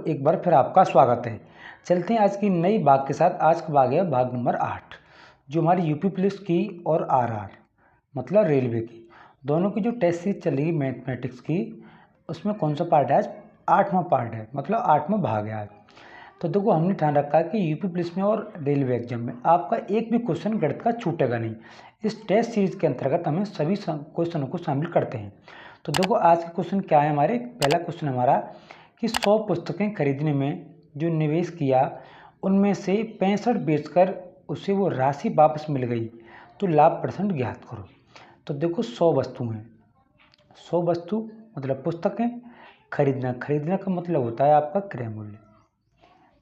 एक बार फिर आपका स्वागत है। चलते हैं आज की नई बात के साथ। आज का भाग है भाग नंबर 8, जो हमारी यूपी पुलिस की और आरआर मतलब रेलवे की दोनों की जो टेस्ट सीरीज चल रही है मैथमेटिक्स की, उसमें कौन सा पार्ट है आज? 8वां पार्ट है, मतलब 8वां भाग है आज। तो देखो, हमने ध्यान रखा है कि यूपी पुलिस में और रेलवे एग्जाम में आपका एक भी क्वेश्चन गणित का छूटेगा नहीं। इस टेस्ट सीरीज के अंतर्गत हमें सभी क्वेश्चनों को शामिल करते हैं। तो देखो, आज के क्वेश्चन क्या है हमारे। पहला क्वेश्चन हमारा कि 100 पुस्तकें खरीदने में जो निवेश किया, उनमें से 65 बेचकर उसे वो राशि वापस मिल गई, तो लाभ परसेंट ज्ञात करो। तो देखो, 100 वस्तु हैं। 100 वस्तु मतलब पुस्तकें। खरीदना का मतलब होता है आपका क्रय मूल्य।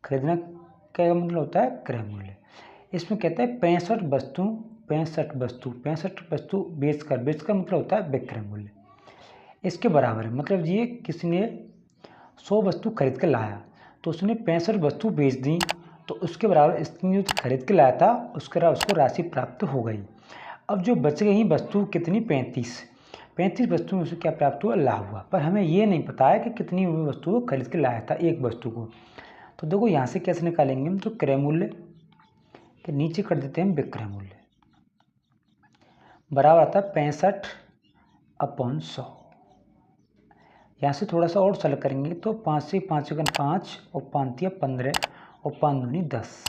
खरीदना का मतलब होता है क्रय मूल्य। इसमें कहता है 65 वस्तु बेचकर मतलब होता है विक्रय मूल्य। इसके बराबर है, मतलब ये किसी ने 100 वस्तु खरीद के लाया, तो उसने 65 वस्तु बेच दी, तो उसके बराबर इसने जो खरीद के लाया था उसके बराबर उसको राशि प्राप्त हो गई। अब जो बच गई वस्तु कितनी? 35 वस्तु में उसे क्या प्राप्त हुआ? लाभ हुआ। पर हमें ये नहीं पता है कि कितनी वस्तु वो खरीद के लाया था एक वस्तु को। तो देखो, यहाँ से कैसे निकालेंगे हम? तो क्रय मूल्य के नीचे कर देते हैं विक्रय मूल्य, बराबर आता है 65/100। यहाँ से थोड़ा सा और सरल करेंगे तो 5 से 5 गुना 5 और 5 15 और 5 दूनी 10,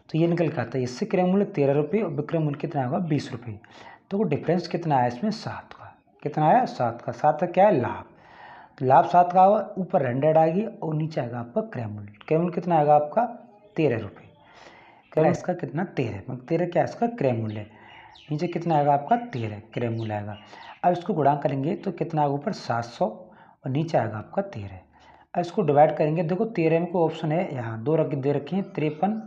तो ये निकल के आता है। इससे क्रय मूल्य 13 रुपये और विक्रय मूल्य कितना होगा? 20 रुपये। तो डिफरेंस कितना आया इसमें? 7 का। कितना आया? 7 का। 7 का क्या है? लाभ। तो लाभ 7 का होगा, ऊपर 100 आएगी और नीचे आएगा आपका क्रय मूल्य। क्रय मूल्य कितना आएगा आपका? 13 रुपये। क्रय इसका कितना? 13, मतलब 13 क्या है इसका? क्रय मूल्य। नीचे कितना आएगा आपका? 13 क्रय मूल्य आएगा। अब इसको गुणा करेंगे तो कितना आएगा? ऊपर 700 और नीचे आएगा आपका 13। अब इसको डिवाइड करेंगे। देखो, 13 में कोई ऑप्शन है, यहाँ 2 दे रखे हैं, 53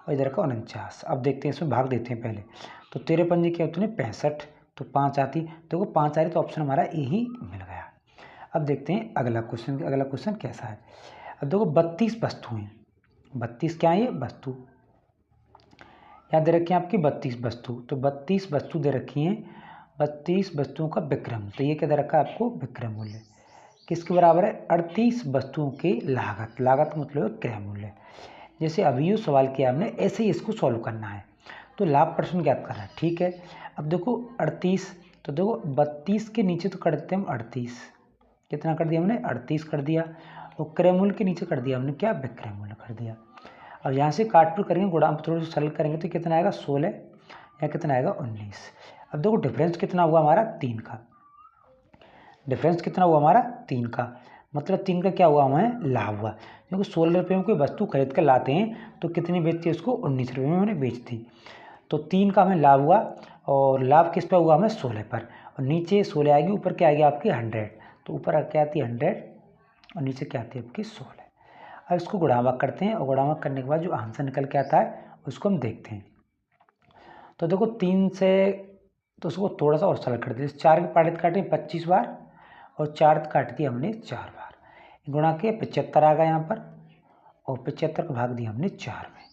और इधर का 49। अब देखते हैं, इसमें भाग देते हैं पहले। तो 13 पंजे क्या होते हैं? 65, तो 5 आती। देखो 5 आ रही, तो ऑप्शन हमारा यही मिल गया। अब देखते हैं अगला क्वेश्चन। अगला क्वेश्चन कैसा है? अब देखो, 32 वस्तु हैं। 32 क्या है? ये वस्तु यहाँ दे रखी है आपकी 32 वस्तु। तो 32 वस्तु दे रखी हैं, 32 वस्तुओं का विक्रय मूल्य। तो ये क्या दे रखा है आपको? विक्रय मूल्य किसके बराबर है? 38 वस्तुओं की लागत। लागत मतलब क्रय मूल्य। जैसे अभी ये सवाल किया हमने, ऐसे ही इसको सॉल्व करना है। तो लाभ परसेंट ज्ञात करना है, ठीक है। अब देखो 38, तो देखो 32 के नीचे तो कर देते हैं हम 38। कितना कर दिया हमने? 38 कर दिया। और क्रय मूल्य के नीचे कर दिया हमने क्या? विक्रय मूल्य कर दिया। अब यहाँ से काटपीट करेंगे, गुणा थोड़ा सा सरल करेंगे तो कितना आएगा? 16 या कितना आएगा? 19। अब देखो डिफरेंस कितना हुआ हमारा? 3 का। डिफरेंस कितना हुआ हमारा? 3 का। मतलब 3 का क्या हुआ? हमें लाभ हुआ, क्योंकि 16 रुपये में कोई वस्तु खरीद कर लाते हैं तो कितनी बेचती है उसको? 19 रुपये में हमने बेच दी। तो 3 का हमें लाभ हुआ, और लाभ किस पर हुआ? हमें 16 पर। और नीचे 16 आएगी, ऊपर क्या आएगी आपकी? 100। तो ऊपर क्या आती है? 100 और नीचे क्या आती है आपकी? 16। अब इसको गुणावाक करते हैं, और गुणावाक करने के बाद जो आंसर निकल के आता है उसको हम देखते हैं। तो देखो 3 से, तो उसको थोड़ा सा और सरल कर दिया। 4 के पार्ट काटे 25 बार, और 4 काट दिया हमने 4 बार। गुणा के 75 आ गया यहाँ पर, और 75 का भाग दिया हमने 4 में।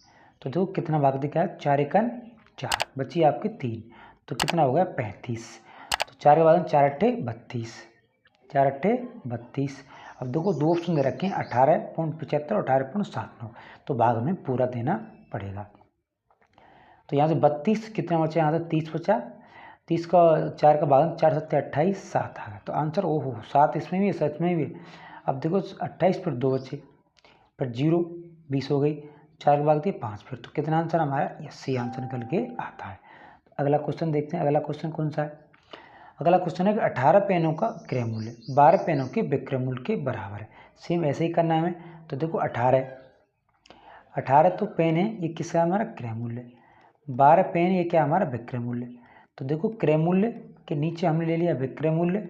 तो देखो कितना भाग दिया? 4 एकन 4, बची आपकी 3, तो कितना हो गया? 35। तो 4 के बाद 4 अट्ठे 32, 4 अट्ठे 32। अब देखो दो ऑप्शन दे रखे हैं, 18.75 और 18.79, तो भाग हमें पूरा देना पड़ेगा। तो यहाँ से 32 कितना बचा? यहाँ से 30 बचा। 30 का 4 का भाग 4 7 28, 7 आ गया। तो आंसर ओहो 7 इसमें भी है, सच में भी है। अब देखो 28 फिर 2 बचे, फिर 0 20 हो गई, 4 के भाग दिए 5, फिर तो कितना आंसर हमारा? ये सी आंसर निकल के आता है। अगला क्वेश्चन देखते हैं। अगला क्वेश्चन कौन सा है? अगला क्वेश्चन है कि 18 पेनों का क्रय मूल्य 12 पेनों के विक्रय मूल्य के बराबर है। सेम ऐसे ही करना है हमें। तो देखो 18 तो पेन है, ये किसका? हमारा क्रय मूल्य। 12 पेन, ये क्या? हमारा विक्रय मूल्य। तो देखो क्रय मूल्य के नीचे हमने ले लिया विक्रय मूल्य,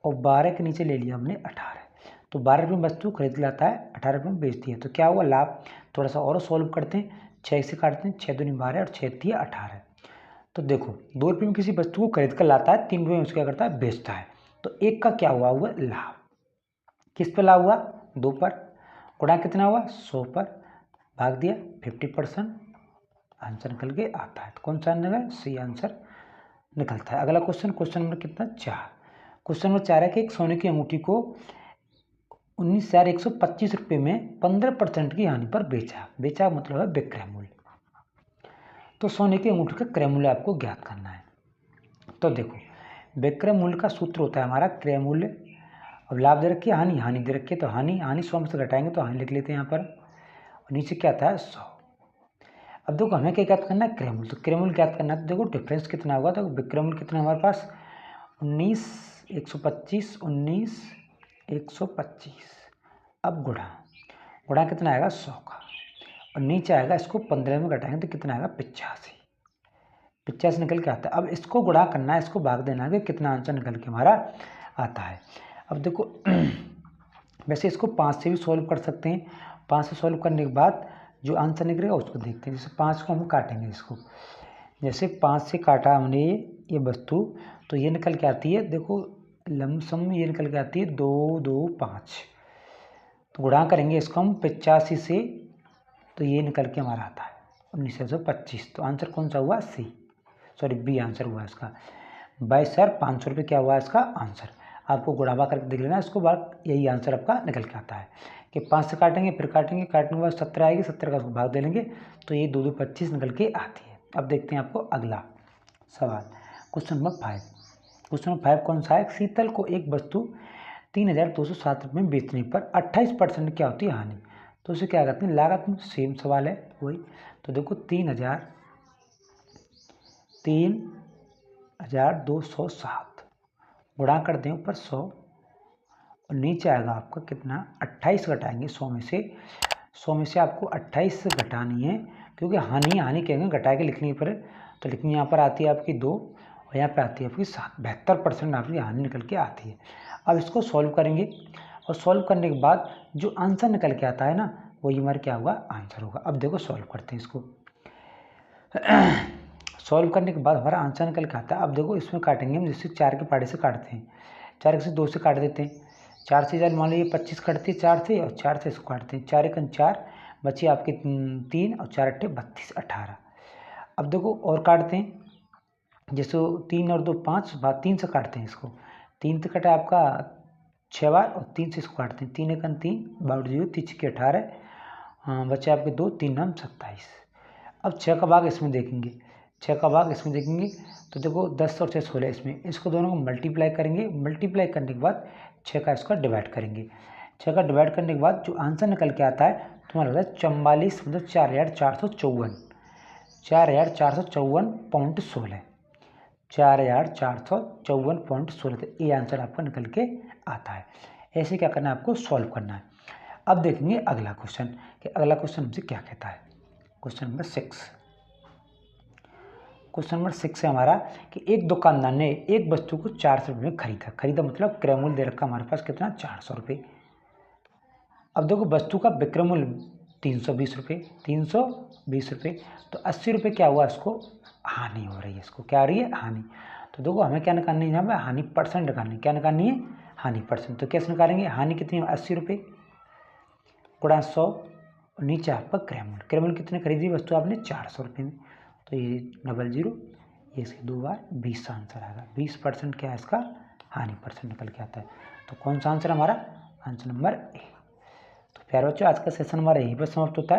और 12 के नीचे ले लिया हमने 18। तो 12 रुपये में वस्तु खरीद लाता है, 18 रुपये में बेचती है, तो क्या हुआ? लाभ। थोड़ा सा और सॉल्व करते हैं। 6 से काटते हैं, 6 दूनी 12 और 6 दिया 18। तो देखो 2 रुपये में किसी वस्तु को खरीद कर लाता है, 3 रुपये में उसको क्या करता है? बेचता है। तो एक का क्या हुआ? लाभ। किस पे लाभ हुआ? 2 पर। गुणा कितना हुआ? 100 पर, भाग दिया 50%, आंसर निकल के आता है। तो कौन सा आंसर? सी आंसर निकलता है। अगला क्वेश्चन, क्वेश्चन नंबर कितना? 4। क्वेश्चन नंबर 4 है कि एक सोने की अंगूठी को 19,125 रुपये में 15% की हानि पर बेचा मतलब है विक्रय मूल्य। तो सोने की अंगूठी का क्रय मूल्य आपको ज्ञात करना है। तो देखो विक्रय मूल्य का सूत्र होता है हमारा क्रय मूल्य। अब लाभ दे रखी है, हानि दे रखी है, तो हानि 100 में से घटाएंगे तो हानि लिख लेते हैं यहाँ पर, और नीचे क्या था 100। अब देखो हमें क्या ज्ञात करना है क्रय मूल्य। तो क्रय मूल्य ज्ञात करना है, तो देखो डिफरेंस कितना होगा, तो विक्रय मूल्य कितना हमारे पास 19,125। अब गुणा कितना आएगा 100 का, और नीचे आएगा इसको 15 में घटाएंगे तो कितना आएगा 85 निकल के आता है। अब इसको गुणा करना है, इसको भाग देना है कि कितना आंसर निकल के हमारा आता है। अब देखो वैसे इसको 5 से भी सॉल्व कर सकते हैं। 5 से सॉल्व करने के बाद जो आंसर निकलेगा उसको देखते हैं। जैसे 5 को हम काटेंगे, इसको जैसे 5 से काटा हमने ये वस्तु, तो ये निकल के आती है, देखो लमसम ये निकल के आती है 2, 2, 5। तो गुणा करेंगे इसको हम 85 से, तो ये निकल के हमारा आता है 1925। तो आंसर कौन सा हुआ बी आंसर हुआ इसका। बाई सर 500 रुपये क्या हुआ इसका आंसर। आपको गुणावा करके देख लेना, इसको बाद यही आंसर आपका निकल के आता है कि 5 से काटेंगे, फिर काटने के बाद 17 आएगी, 17 का उसको भाग दे लेंगे तो ये 2, 2, 25 निकल के आती है। अब देखते हैं आपको अगला सवाल, क्वेश्चन नंबर 5। क्वेश्चन नंबर 5 कौन सा है, शीतल को एक वस्तु 3,207 रुपये में बेचने पर 28% क्या होती है हानि। तो उसे क्या कहते हैं लागत में। सेम सवाल है वही। तो देखो 3,207 गुणा कर दें ऊपर 100, और नीचे आएगा आपका कितना 28 घटाएंगे 100 में से। 100 में से आपको 28 घटानी है, क्योंकि हानि कहेंगे घटा के लिखने पर, तो लिखनी यहाँ पर आती है आपकी 2, और यहाँ पे आती है आपकी 7। 72% आपकी हानि निकल के आती है। अब इसको सॉल्व करेंगे, और सॉल्व करने के बाद जो आंसर निकल के आता है ना, वही हमारा क्या होगा आंसर होगा। अब देखो सॉल्व करते हैं इसको। सॉल्व करने के बाद हमारा आंसर निकल के आता है। अब देखो इसमें काटेंगे हम, जैसे 4 के पाड़े से काटते हैं, 4 से 2 से काट देते हैं, 4 से 4 मान लीजिए 25 कटती है 4 से, और 4 से इसको काटते हैं, 4 1 4 बची आपकी 3, और 4 8 32 18। अब देखो और काटते हैं, जैसे 3 और 2 5, बाद 3 से काटते हैं इसको, 3 से कटा आपका 6 बार, और 3 से इसको काटते हैं, 3 1 3 बाउट 0 3 के 18, बचे आपके 2 3 9 27। अब 6 का भाग इसमें देखेंगे, 6 का भाग इसमें देखेंगे, तो देखो 10 और 6 16 इसमें, इसको दोनों को मल्टीप्लाई करेंगे। मल्टीप्लाई करने के बाद 6 का इसका डिवाइड करेंगे। 6 का डिवाइड करने के बाद जो आंसर निकल के आता है तुम्हारा होता है 44, मतलब 4,454, 4,454.16, 4,454.16। तो ये आंसर आपका निकल के आता है। ऐसे क्या करना है आपको सॉल्व करना है। अब देखेंगे अगला क्वेश्चन कि अगला क्वेश्चन हमसे क्या कहता है। Question number 6। क्वेश्चन नंबर 6 है हमारा कि एक दुकानदार ने एक वस्तु को 400 रुपये में खरीदा मतलब क्रय मूल्य दे रखा हमारे पास कितना 400 रुपये। अब देखो वस्तु का विक्रय मूल्य 320 रुपये, 320 रुपये, तो 80 रुपये क्या हुआ इसको हानि हो रही है, इसको क्या आ रही है हानि। तो देखो हमें क्या निकालनी है, यहाँ पे हानि परसेंट निकालनी है। क्या निकालनी है हानि परसेंट। तो कैसे निकालेंगे, हानि कितनी है 80 रुपये गुणा 100, और नीचे आपका क्रय मूल्य कितने खरीदी वस्तु आपने 400 रुपये में, तो ये 00, ये इसके 2 बार 20 आंसर आएगा। 20% क्या है इसका हानि परसेंट निकल के आता है। तो कौन सा आंसर हमारा आंसर नंबर ए। तो प्यारे बच्चों आज का सेशन हमारा यहीं पर समाप्त होता है।